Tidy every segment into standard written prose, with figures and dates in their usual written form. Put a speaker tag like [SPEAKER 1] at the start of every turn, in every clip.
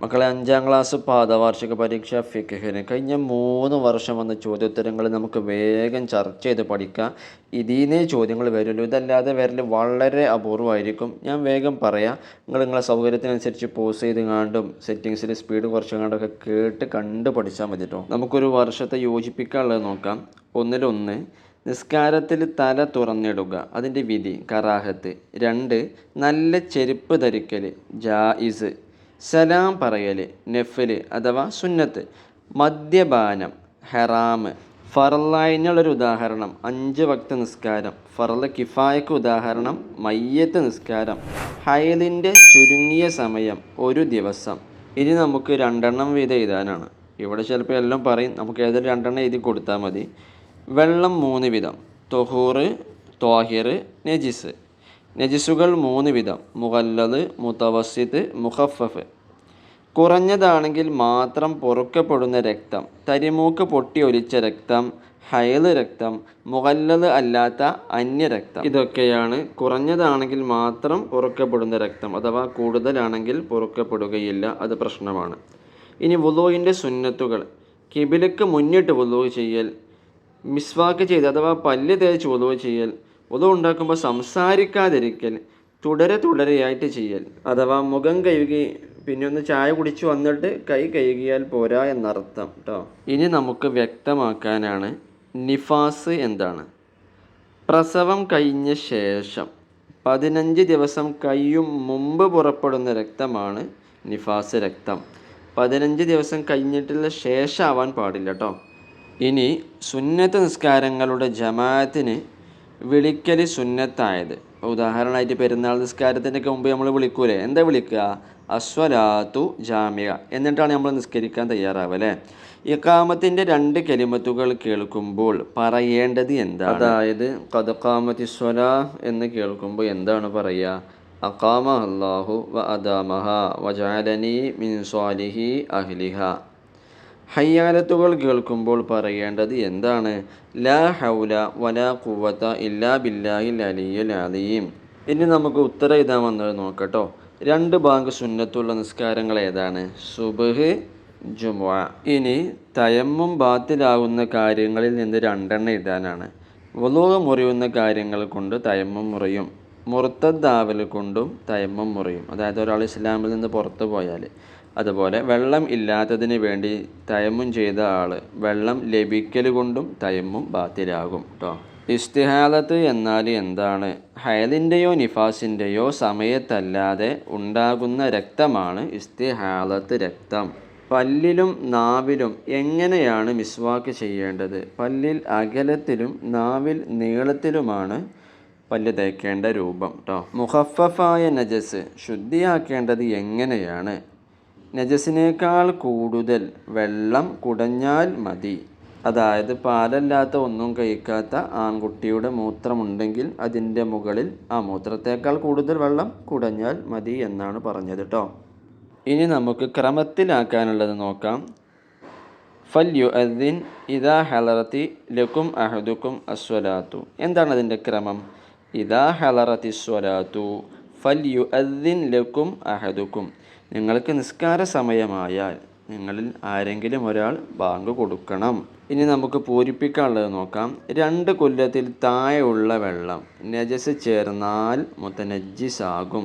[SPEAKER 1] മക്കളെ, 5ാം ക്ലാസ് പാദവാർഷിക പരീക്ഷ ഫിഖ്ഹിന് കഴിഞ്ഞ 3 വർഷം വന്ന ചോദ്യോത്തരങ്ങൾ നമുക്ക് വേഗം ചർച്ച ചെയ്ത് പഠിക്കാം. ഇതിന്നേ ചോദ്യങ്ങൾ വരുള്ളൂ. ഇതല്ലാതെ വരൽ വളരെ അപൂർവമായിരിക്കും. ഞാൻ വേഗം പറയാം. നിങ്ങളെ സൗകര്യത്തിനനുസരിച്ച് പോസ് ചെയ്ത് കണ്ടും സെറ്റിങ്സിൽ സ്പീഡ് കുറച്ച് കണ്ടൊക്കെ കേട്ട് കണ്ട് പഠിച്ചാൽ മതി കേട്ടോ. നമുക്കൊരു വർഷത്തെ യോജിപ്പിക്കാനുള്ളത് നോക്കാം. ഒന്നിലൊന്ന്, നിസ്കാരത്തിൽ തല തുറന്നിടുക, അതിൻ്റെ വിധി കറാഹത്ത്. 2, നല്ല ചെരുപ്പ് ധരിക്കൽ ജായിസ്. സലാം പറയൽ നഫ്ല് അഥവാ സുന്നത്ത്. മദ്യപാനം ഹറാമ്. ഫറലായിനുള്ളൊരു ഉദാഹരണം 5 വക്ത് നിസ്കാരം. ഫറല് കിഫായക്ക് ഉദാഹരണം മയ്യത്ത് നിസ്കാരം. ഹൈലിൻ്റെ ചുരുങ്ങിയ സമയം 1 ദിവസം. ഇനി നമുക്ക് 2 വീതം എഴുതാനാണ്. ഇവിടെ ചിലപ്പോൾ എല്ലാം പറയും, നമുക്ക് ഏതൊരു 2 എഴുതി കൊടുത്താൽ മതി. വെള്ളം 3 വിധം: തൊഹൂറ്, ത്വാഹിർ, നജിസ്. നജിസുകൾ 3 വിധം: മുഗല്ലദ്, മുതവസ്സിത്ത്, മുഖഫഫ്. കുറഞ്ഞതാണെങ്കിൽ മാത്രം പൊറുക്കപ്പെടുന്ന രക്തം: തരിമൂക്ക് പൊട്ടി ഒലിച്ച രക്തം, ഹൈല് രക്തം, മുഗല്ലദ് അല്ലാത്ത അന്യരക്തം. ഇതൊക്കെയാണ് കുറഞ്ഞതാണെങ്കിൽ മാത്രം പൊറുക്കപ്പെടുന്ന രക്തം, അഥവാ കൂടുതലാണെങ്കിൽ പൊറുക്കപ്പെടുകയില്ല. അത് പ്രശ്നമാണ്. ഇനി വുളൂഇൻ്റെ സുന്നത്തുകൾ: കിബിലക്ക് മുന്നിട്ട് വുളൂ ചെയ്യൽ, മിസ്വാക്ക് ചെയ്ത് അഥവാ പല്ല് തേച്ച് വുളൂ ചെയ്യൽ, വുളൂ ഉണ്ടാക്കുമ്പോൾ സംസാരിക്കാതിരിക്കൽ, തുടരെയായിട്ട് ചെയ്യൽ, അഥവാ മുഖം കഴുകി പിന്നെ ഒന്ന് ചായ കുടിച്ച് വന്നിട്ട് കൈ കഴുകിയാൽ പോരാ എന്നർത്ഥം കേട്ടോ. ഇനി നമുക്ക് വ്യക്തമാക്കാനാണ് നിഫാസ് എന്താണ്. പ്രസവം കഴിഞ്ഞ ശേഷം 15 ദിവസം കഴിയും മുമ്പ് പുറപ്പെടുന്ന രക്തമാണ് നിഫാസ് രക്തം. 15 ദിവസം കഴിഞ്ഞിട്ടുള്ള ശേഷം ആവാൻ പാടില്ല കേട്ടോ. ഇനി സുന്നത്ത് നിസ്കാരങ്ങളുടെ ജമാഅത്തിന് വിളിക്കൽ സുന്നത്തായത്. ഉദാഹരണമായിട്ട് പെരുന്നാൾ നിസ്കാരത്തിൻ്റെയൊക്കെ മുമ്പ് നമ്മൾ വിളിക്കൂലേ, എന്താ വിളിക്കുക? അസ്വലാത്തു ജാമിഅ എന്നിട്ടാണ് നമ്മൾ നിസ്കരിക്കാൻ തയ്യാറാവല്ലേ. ഇഖാമത്തിൻ്റെ 2 കലിമത്തുകൾ കേൾക്കുമ്പോൾ പറയേണ്ടത് എന്താണ്? അതായത് ഖദ് ഖാമത്തി സ്വലാ എന്ന് കേൾക്കുമ്പോൾ എന്താണ് പറയുക? അഖാമ അല്ലാഹു വ അദാമഹ വജഅലനി മിൻ സ്വാലിഹി അഹ്ലിഹ. ഹയ്യാലത്തുകൾ കേൾക്കുമ്പോൾ പറയേണ്ടത് എന്താണ്? ലാ ഹൗല വലാ ഖുവത ഇല്ലാ ബില്ലാഹിൽ അലിയ്യിൽ അലീം. ഇനി നമുക്ക് ഉത്തരം എഴുതാൻ വന്നത് നോക്കട്ടോ. 2 ബാങ്ക് സുന്നത്തുള്ള നിസ്കാരങ്ങൾ ഏതാണ്? സുബ്ഹ്, ജുമുഅ. ഇനി തയമ്മും ബാത്തിലാവുന്ന കാര്യങ്ങളിൽ നിന്ന് 2 എഴുതാനാണ്. വുളൂ മുറിയുന്ന കാര്യങ്ങൾ കൊണ്ട് തയമ്മും മുറിയും, മുർത്തദ്ദാവൽ കൊണ്ടും തയമ്മും മുറിയും. അതായത് ഒരാൾ ഇസ്ലാമിൽ നിന്ന് പുറത്തു പോയാൽ. അതുപോലെ വെള്ളം ഇല്ലാത്തതിന് വേണ്ടി തയമ്മും ചെയ്ത ആൾ വെള്ളം ലഭിക്കൽ കൊണ്ടും തയമ്മും ബാത്തിലാകും കേട്ടോ. ഇസ്തിഹാലത്ത് എന്നാൽ എന്താണ്? ഹൈലിൻ്റെയോ നിഫാസിൻ്റെയോ സമയത്തല്ലാതെ ഉണ്ടാകുന്ന രക്തമാണ് ഇസ്തിഹാലത്ത് രക്തം. പല്ലിലും നാവിലും എങ്ങനെയാണ് മിസ്വാക്ക് ചെയ്യേണ്ടത്? പല്ലിൽ അകലത്തിലും നാവിൽ നീളത്തിലുമാണ് പല്ല് തേക്കേണ്ട രൂപം കേട്ടോ. മുഖഫഫായ നജസ് ശുദ്ധിയാക്കേണ്ടത് എങ്ങനെയാണ്? നജസിനേക്കാൾ കൂടുതൽ വെള്ളം കുടഞ്ഞാൽ മതി. അതായത് പാലല്ലാത്ത ഒന്നും കഴിക്കാത്ത ആൺകുട്ടിയുടെ മൂത്രമുണ്ടെങ്കിൽ അതിൻ്റെ മുകളിൽ ആ മൂത്രത്തേക്കാൾ കൂടുതൽ വെള്ളം കുടഞ്ഞാൽ മതി എന്നാണ് പറഞ്ഞത് കേട്ടോ. ഇനി നമുക്ക് ക്രമത്തിലാക്കാനുള്ളത് നോക്കാം. ഫൽയുഅദ്ദിൻ ഇദാ ഹലറത്തി ലക്കും അഹദുക്കും അസ്വലാത്തു. എന്താണ് അതിൻ്റെ ക്രമം? ഇദാ ഹലറത്തി സ്വലാത്തു ഫൽയുഅദ്ദിൻ ലക്കും അഹദുക്കും. നിങ്ങൾക്ക് നിസ്കാര സമയമായാൽ നിങ്ങളിൽ ആരെങ്കിലും ഒരാൾ ബാങ്ക് കൊടുക്കണം. ഇനി നമുക്ക് പൂരിപ്പിക്കാനുള്ളത് നോക്കാം. 2 കൊല്ലത്തിൽ താഴെയുള്ള വെള്ളം നജസ് ചേർന്നാൽ മുതനജ്ജിസാകും.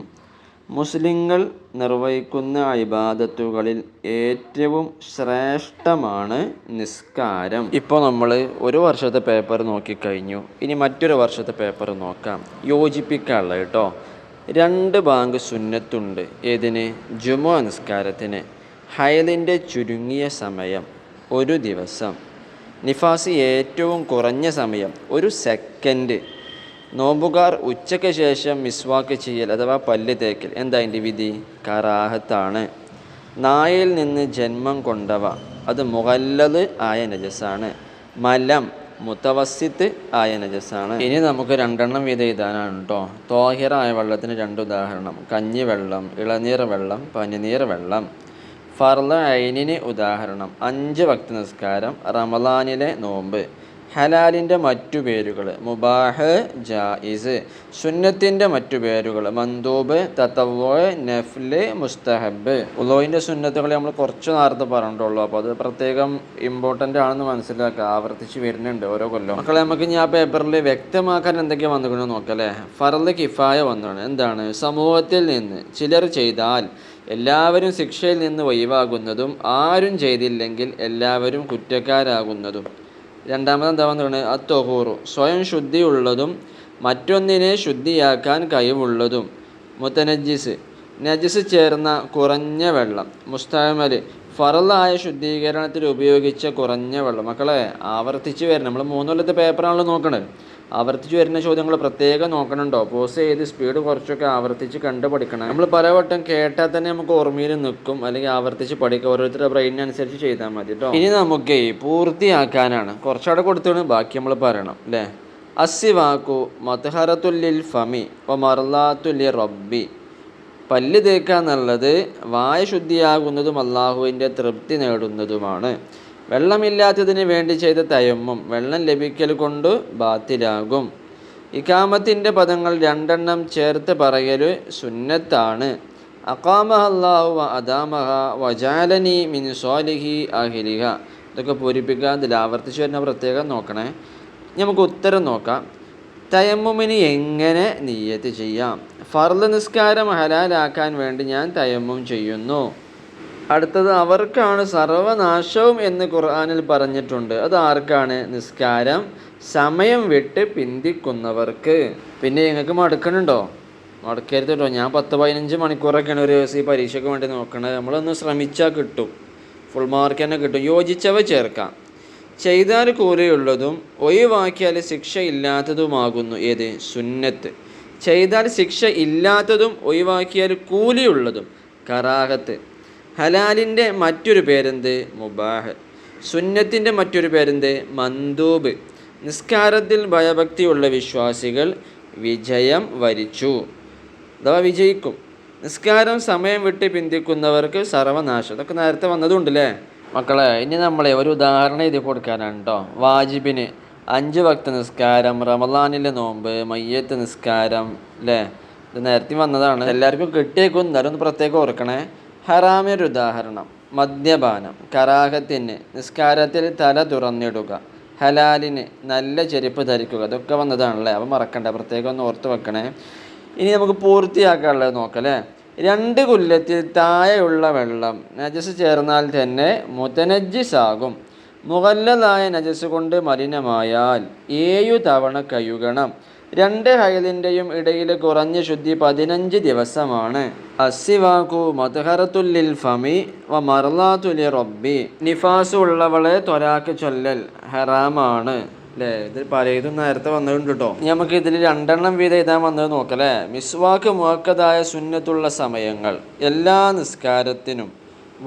[SPEAKER 1] മുസ്ലിങ്ങൾ നിർവഹിക്കുന്ന ഇബാദത്തുകളിൽ ഏറ്റവും ശ്രേഷ്ഠമാണ് നിസ്കാരം. ഇപ്പോൾ നമ്മൾ 1 വർഷത്തെ പേപ്പർ നോക്കിക്കഴിഞ്ഞു. ഇനി മറ്റൊരു വർഷത്തെ പേപ്പർ നോക്കാം. യോജിപ്പിക്കാനുള്ളത് കേട്ടോ. 2 ബാങ്ക് സുന്നത്തുണ്ട്. ഏതിന്? ജുമുഅ നിസ്കാരത്തിന്. ഹൈലിൻ്റെ ചുരുങ്ങിയ സമയം 1 ദിവസം. നിഫാസ് ഏറ്റവും കുറഞ്ഞ സമയം 1 സെക്കൻഡ്. നോമ്പുകാർ ഉച്ചയ്ക്ക് ശേഷം മിസ്വാക്ക് ചെയ്യൽ അഥവാ പല്ല് തേക്കൽ. എന്താ അതിൻ്റെ വിധി? കറാഹത്താണ്. നായയിൽ നിന്ന് ജന്മം കൊണ്ടവ അത് മുഗല്ലദ് ആയ നജസാണ്. മലം മുതവസ്സിത്ത് ആയ നജസാണ്. ഇനി നമുക്ക് 2 വീതം എഴുതാനാണ് കേട്ടോ. ത്വാഹിറായ വെള്ളത്തിന് 2 ഉദാഹരണം: കഞ്ഞിവെള്ളം, ഇളനീർ വെള്ളം, പനിനീർ വെള്ളം. ഫർള് ഐനിന് ഉദാഹരണം: 5 വക്ത് നിസ്കാരം, റമളാനിലെ നോമ്പ്. ഹലാലിൻ്റെ മറ്റു പേരുകൾ മുബാഹ്, ജായിസ്. സുന്നത്തിൻ്റെ മറ്റു പേരുകൾ മന്ദൂബ്, തതവ്വു, നഫ്ല്, മുസ്തഹബ്. വുളൂഇൻ്റെ സുന്നത്തുകൾ നമ്മൾ കുറച്ച് നേരത്തെ പറഞ്ഞിട്ടുള്ളൂ. അപ്പോൾ അത് പ്രത്യേകം ഇമ്പോർട്ടൻ്റ് ആണെന്ന് മനസ്സിലാക്കുക. ആവർത്തിച്ച് വരുന്നുണ്ട് ഓരോ കൊല്ലം. മക്കളെ നമുക്ക് ഞാൻ പേപ്പറിൽ വ്യക്തമാക്കാൻ എന്തൊക്കെയാണ് വന്നിക്കണമെന്ന് നോക്കാം അല്ലേ. ഫർള് കിഫായ വന്നാണ്. എന്താണ്? സമൂഹത്തിൽ നിന്ന് ചിലർ ചെയ്താൽ എല്ലാവരും ശിക്ഷയിൽ നിന്ന് ഒഴിവാകുന്നതും ആരും ചെയ്തില്ലെങ്കിൽ എല്ലാവരും കുറ്റക്കാരാകുന്നതും. രണ്ടാമത് എന്താ വന്നിട്ടുണ്ട്? അത്തൊഹൂറു സ്വയം ശുദ്ധിയുള്ളതും മറ്റൊന്നിനെ ശുദ്ധിയാക്കാൻ കഴിവുള്ളതും. മുത്തനജ്ജിസ് നജസ് ചേർന്ന കുറഞ്ഞ വെള്ളം. മുസ്തഅമൽ ഫറലായ ശുദ്ധീകരണത്തിൽ ഉപയോഗിച്ച കുറഞ്ഞ വെള്ളം. മക്കളെ ആവർത്തിച്ച് വരണം. നമ്മൾ 3 കൊല്ലത്തെ പേപ്പറാണല്ലോ നോക്കണത്. ആവർത്തിച്ച് വരുന്ന ചോദ്യങ്ങൾ പ്രത്യേകം നോക്കണുണ്ടോ? പോസ് ചെയ്ത് സ്പീഡ് കുറച്ചൊക്കെ ആവർത്തിച്ച് കണ്ട് പഠിക്കണം. നമ്മൾ പലവട്ടം കേട്ടാൽ തന്നെ നമുക്ക് ഓർമ്മയിൽ നിൽക്കും, അല്ലെങ്കിൽ ആവർത്തിച്ച് പഠിക്കുക. ഓരോരുത്തരുടെ ബ്രെയിനനുസരിച്ച് ചെയ്താൽ മതി കേട്ടോ. ഇനി നമുക്ക് പൂർത്തിയാക്കാനാണ്. കുറച്ചവിടെ കൊടുത്താണ്, ബാക്കി നമ്മൾ പറയണം അല്ലേ. അസ്സിവാക്കു മത്ഹറത്തുല്ലിൽ ഫമി വ മർലാത്തുല്ലി റബ്ബി. പല്ല് തേക്കുക എന്നുള്ളത് വായ ശുദ്ധിയാകുന്നതും അള്ളാഹുവിൻ്റെ തൃപ്തി നേടുന്നതുമാണ്. വെള്ളമില്ലാത്തതിന് വേണ്ടി ചെയ്ത തയമ്മും വെള്ളം ലഭിക്കൽ കൊണ്ട് ബാത്തിലാകും. ഇഖാമത്തിൻ്റെ പദങ്ങൾ 2 ചേർത്ത് പറയൽ സുന്നത്താണ്. അഖാമഹ അല്ലാഹു വ അദാമഹ വജാലനി മിൻ സ്വാലിഹി അഹ്ലിഹ. ഇതൊക്കെ പൂരിപ്പിക്കുക. ഇതിൽ ആവർത്തിച്ച് വരുന്ന പ്രത്യേകം നോക്കണേ. നമുക്ക് ഉത്തരം നോക്കാം. തയമ്മുമിന് എങ്ങനെ നിയ്യത്ത് ചെയ്യാം? ഫർള് നിസ്കാരം ഹലാലാക്കാൻ വേണ്ടി ഞാൻ തയമ്മും ചെയ്യുന്നു. അടുത്തത് അവർക്കാണ് സർവനാശവും എന്ന് ഖുർആനിൽ പറഞ്ഞിട്ടുണ്ട്. അത് ആർക്കാണ്? നിസ്കാരം സമയം വിട്ട് പിന്തിക്കുന്നവർക്ക്. പിന്നെ നിങ്ങൾക്ക് മടുക്കണുണ്ടോ? മടക്കരുത് കേട്ടോ. ഞാൻ 10-15 മണിക്കൂറൊക്കെയാണ് ഒരു ദിവസം ഈ പരീക്ഷയ്ക്ക് വേണ്ടി നോക്കണത്. നമ്മളൊന്ന് ശ്രമിച്ചാൽ കിട്ടും, ഫുൾ മാർക്ക് തന്നെ കിട്ടും. യോജിച്ചവ ചേർക്കാം. ചെയ്താൽ കൂലിയുള്ളതും ഒഴിവാക്കിയാൽ ശിക്ഷ ഇല്ലാത്തതുമാകുന്നു ഏത്? സുന്നത്ത്. ചെയ്താൽ ശിക്ഷ ഇല്ലാത്തതും ഒഴിവാക്കിയാൽ കൂലിയുള്ളതും കറാഹത്ത്. ഹലാലിൻ്റെ മറ്റൊരു പേരെന്ത്? മുബാഹ്. സുന്നത്തിൻ്റെ മറ്റൊരു പേരെന്ത്? മന്ദൂബ്. നിസ്കാരത്തിൽ ഭയഭക്തിയുള്ള വിശ്വാസികൾ വിജയം വരിച്ചു, അഥവാ വിജയിക്കും. നിസ്കാരം സമയം വിട്ട് പിന്തിക്കുന്നവർക്ക് സർവനാശം. ഇതൊക്കെ നേരത്തെ വന്നതുണ്ടല്ലേ മക്കളെ. ഇനി നമ്മളെ ഒരു ഉദാഹരണം എഴുതി കൊടുക്കാനാണ് കേട്ടോ. വാജിബിന് 5 വക്ത് നിസ്കാരം, റമളാനിലെ നോമ്പ്, മയ്യത്ത് നിസ്കാരം അല്ലേ. ഇത് നേരത്തെ വന്നതാണ്, എല്ലാവർക്കും കിട്ടിയേക്കും. എന്നാലും ഒന്ന് പ്രത്യേകം ഓർക്കണേ. ഹറാമിനൊരു ഉദാഹരണം മദ്യപാനം. കറാഹത്തിന് നിസ്കാരത്തിൽ തല തുറന്നിടുക. ഹലാലിന് നല്ല ചെരുപ്പ് ധരിക്കുക. ഇതൊക്കെ വന്നതാണല്ലേ. അപ്പം മറക്കണ്ട, പ്രത്യേകം ഒന്ന് ഓർത്ത് വെക്കണേ. ഇനി നമുക്ക് പൂർത്തിയാക്കാനുള്ളത് നോക്കല്ലേ. 2 കുല്ലത്തിൽ താഴെയുള്ള വെള്ളം നജസ് ചേർന്നാൽ തന്നെ മുതനജ്ജിസാകും. മുഗല്ലദായ നജസ് കൊണ്ട് മലിനമായാൽ 7 തവണ കഴുകണം. 2 ഹൈലിൻ്റെയും ഇടയിൽ കുറഞ്ഞ ശുദ്ധി 15 ദിവസമാണ്. അസ്സിവാക്കു മത്ഹറത്തുല്ലിൽ ഫമി വ മർലാത്തുലി റബ്ബി. നിഫാസ് ഉള്ളവളെ ത്വരാക്ക് ചൊല്ലൽ ഹറാമാണ് അല്ലേ. ഇത് പലതും നേരത്തെ വന്നിട്ടുണ്ട് കേട്ടോ. നമുക്ക് ഇതിൽ 2 വീതം എഴുതാൻ വന്നത് നോക്കല്ലേ. മിസ്വാക്ക് മുഅക്കദായ സുന്നത്തുള്ള സമയങ്ങൾ എല്ലാ നിസ്കാരത്തിനും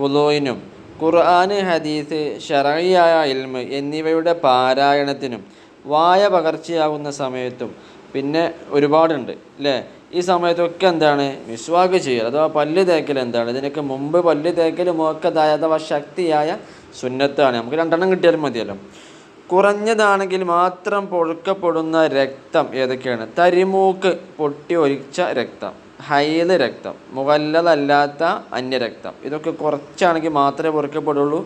[SPEAKER 1] വുളൂഇനും ഖുർആന്, ഹദീസ്, ശർഈയായ ഇൽമ് എന്നിവയുടെ പാരായണത്തിനും വായ പകർച്ചയാകുന്ന സമയത്തും പിന്നെ ഒരുപാടുണ്ട് അല്ലേ. ഈ സമയത്തൊക്കെ എന്താണ്? മിസ്വാക്ക് ചെയ്യൽ അഥവാ പല്ല് തേക്കൽ. എന്താണ്? ഇതിനൊക്കെ മുമ്പ് പല്ല് തേക്കൽ മുഅക്കദായ അഥവാ ശക്തിയായ സുന്നത്താണ്. നമുക്ക് 2 കിട്ടിയാലും മതിയല്ലോ. കുറഞ്ഞതാണെങ്കിൽ മാത്രം പൊഴുക്കപ്പെടുന്ന രക്തം ഏതൊക്കെയാണ്? തരിമൂക്ക് പൊട്ടി ഒലിച്ച രക്തം, ഹൈല് രക്തം, മുഗല്ലദല്ലാത്ത അന്യരക്തം. ഇതൊക്കെ കുറച്ചാണെങ്കിൽ മാത്രമേ പൊറുക്കപ്പെടുള്ളൂ,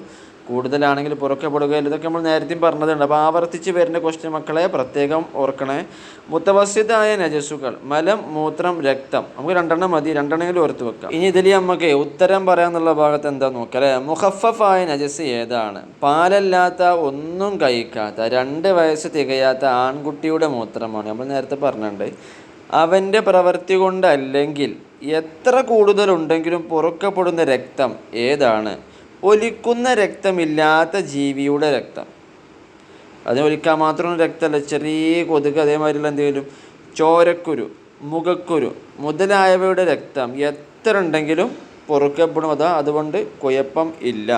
[SPEAKER 1] കൂടുതലാണെങ്കിൽ പുറക്കപ്പെടുകയില്ല. ഇതൊക്കെ നമ്മൾ നേരത്തെ പറഞ്ഞതുണ്ട്. അപ്പോൾ ആവർത്തിച്ച് വരുന്ന ക്വസ്റ്റ്യൻ മക്കളെ പ്രത്യേകം ഓർക്കണേ. മുത്തവസ്സിതായ നജസുകൾ മലം, മൂത്രം, രക്തം. നമുക്ക് 2 മതി, 2 ഓർത്ത് വെക്കാം. ഇനി ഇതിൽ നമുക്ക് ഉത്തരം പറയാന്നുള്ള ഭാഗത്ത് എന്താ നോക്കല്ലേ. മുഖഫഫായ നജസ് ഏതാണ്? പാലല്ലാത്ത, ഒന്നും കഴിക്കാത്ത, 2 വയസ്സ് തികയാത്ത ആൺകുട്ടിയുടെ മൂത്രമാണ്. നമ്മൾ നേരത്തെ പറഞ്ഞിട്ടുണ്ട്. അവൻ്റെ പ്രവൃത്തി കൊണ്ടല്ലെങ്കിൽ എത്ര കൂടുതലുണ്ടെങ്കിലും പൊറുക്കപ്പെടുന്ന രക്തം ഏതാണ്? ഒലിക്കുന്ന രക്തമില്ലാത്ത ജീവിയുടെ രക്തം. അതിന് ഒലിക്കാൻ മാത്രം രക്തമല്ല, ചെറിയ കൊതുക്, അതേമാതിരിയുള്ള എന്തെങ്കിലും ചോരക്കുരു, മുഖക്കുരു മുതലായവയുടെ രക്തം എത്ര ഉണ്ടെങ്കിലും പൊറുക്കപ്പെടും. അതുകൊണ്ട് കുഴപ്പം ഇല്ല.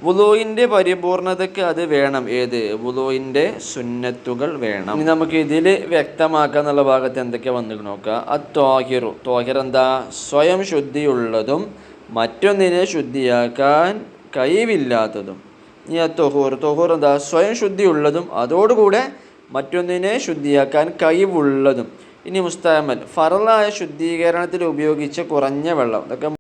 [SPEAKER 1] വുളൂഇൻ്റെ പരിപൂർണതയ്ക്ക് അത് വേണം. ഏത്? വുളൂഇൻ്റെ സുന്നത്തുകൾ വേണം. ഇനി നമുക്ക് ഇതിൽ വ്യക്തമാക്കുക എന്നുള്ള ഭാഗത്ത് എന്തൊക്കെ വന്നു നോക്കുക. അത്വാഹിറു. ത്വാഹിർ എന്താ? സ്വയം ശുദ്ധിയുള്ളതും മറ്റൊന്നിനെ ശുദ്ധിയാക്കാൻ കഴിവില്ലാത്തതും. ഇനി തൊഹൂർ. തൊഹൂർ എന്താ? സ്വയം ശുദ്ധിയുള്ളതും അതോടുകൂടെ മറ്റൊന്നിനെ ശുദ്ധിയാക്കാൻ കഴിവുള്ളതും. ഇനി മുസ്തഅമൽ, ഫറലായ ശുദ്ധീകരണത്തിൽ ഉപയോഗിച്ച കുറഞ്ഞ വെള്ളം. ഇതൊക്കെ